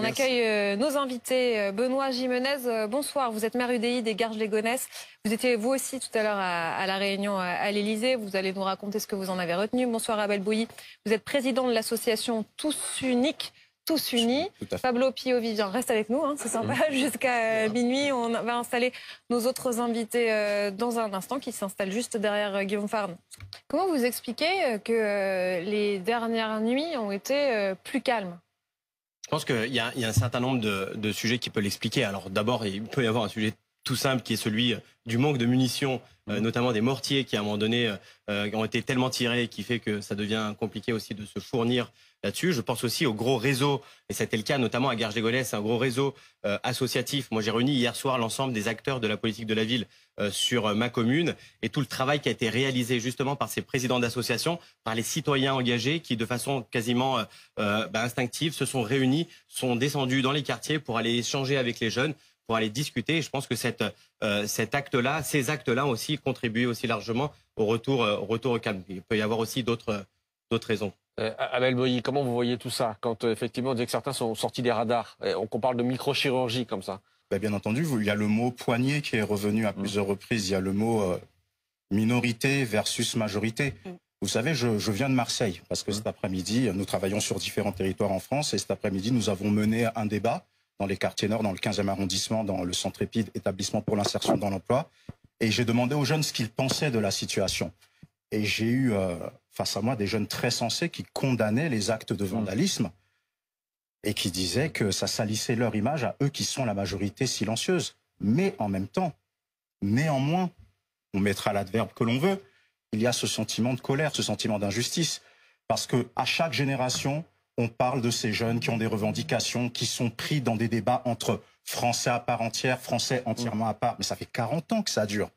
accueille nos invités. Benoît Gimenez, bonsoir. Vous êtes maire UDI des Garges-les-Gonesse. Vous étiez vous aussi tout à l'heure à la réunion à l'Élysée. Vous allez nous raconter ce que vous en avez retenu. Bonsoir Abel Bouilly. Vous êtes président de l'association Tous Uniques. Tous unis. Pablo Pio-Vivien reste avec nous, c'est sympa. Jusqu'à minuit, on va installer nos autres invités dans un instant qui s'installent juste derrière Guillaume Farne. Comment vous expliquez que les dernières nuits ont été plus calmes? Je pense qu'il y a un certain nombre de sujets qui peuvent l'expliquer. Alors d'abord, il peut y avoir un sujet tout simple qui est celui du manque de munitions, notamment des mortiers qui à un moment donné ont été tellement tirés qui fait que ça devient compliqué aussi de se fournir là-dessus. Je pense aussi au gros réseau, et c'était le cas notamment à Garges-les-Gonesse, un gros réseau associatif. Moi j'ai réuni hier soir l'ensemble des acteurs de la politique de la ville sur ma commune et tout le travail qui a été réalisé justement par ces présidents d'associations, par les citoyens engagés qui de façon quasiment instinctive se sont réunis, sont descendus dans les quartiers pour aller échanger avec les jeunes, pour aller discuter. Et je pense que ces actes-là aussi contribuent aussi largement au retour au calme. Il peut y avoir aussi d'autres raisons. Abel Bouilly, comment vous voyez tout ça quand effectivement on dit que certains sont sortis des radars, qu'on parle de microchirurgie comme ça? Bien entendu, il y a le mot poignée qui est revenu à plusieurs reprises. Il y a le mot minorité versus majorité. Vous savez, je viens de Marseille parce que cet après-midi, nous travaillons sur différents territoires en France et cet après-midi, nous avons mené un débat dans les quartiers nord, dans le 15e arrondissement, dans le Centre Épide, établissement pour l'insertion dans l'emploi. Et j'ai demandé aux jeunes ce qu'ils pensaient de la situation. Et j'ai eu face à moi des jeunes très sensés qui condamnaient les actes de vandalisme et qui disaient que ça salissait leur image à eux qui sont la majorité silencieuse. Mais en même temps, néanmoins, on mettra l'adverbe que l'on veut, il y a ce sentiment de colère, ce sentiment d'injustice. Parce qu'à chaque génération, on parle de ces jeunes qui ont des revendications, qui sont pris dans des débats entre Français à part entière, Français entièrement à part. Mais ça fait 40 ans que ça dure.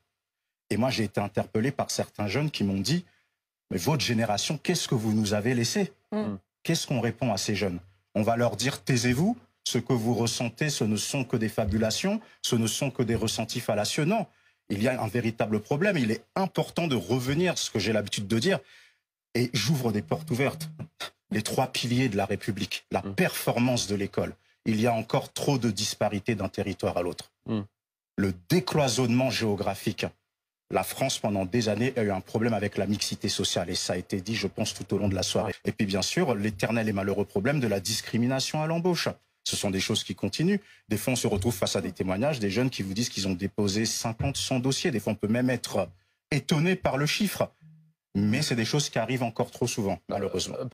Et moi, j'ai été interpellé par certains jeunes qui m'ont dit « Mais votre génération, qu'est-ce que vous nous avez laissé ?» Qu'est-ce qu'on répond à ces jeunes? On va leur dire « Taisez-vous, ce que vous ressentez, ce ne sont que des fabulations, ce ne sont que des ressentis fallacieux. » Non, il y a un véritable problème. Il est important de revenir, ce que j'ai l'habitude de dire, et j'ouvre des portes ouvertes. Les 3 piliers de la République, la performance de l'école. Il y a encore trop de disparités d'un territoire à l'autre. Le décloisonnement géographique. La France, pendant des années, a eu un problème avec la mixité sociale. Et ça a été dit, je pense, tout au long de la soirée. Et puis, bien sûr, l'éternel et malheureux problème de la discrimination à l'embauche. Ce sont des choses qui continuent. Des fois, on se retrouve face à des témoignages, des jeunes qui vous disent qu'ils ont déposé 50, 100 dossiers. Des fois, on peut même être étonné par le chiffre. Mais c'est des choses qui arrivent encore trop souvent, malheureusement.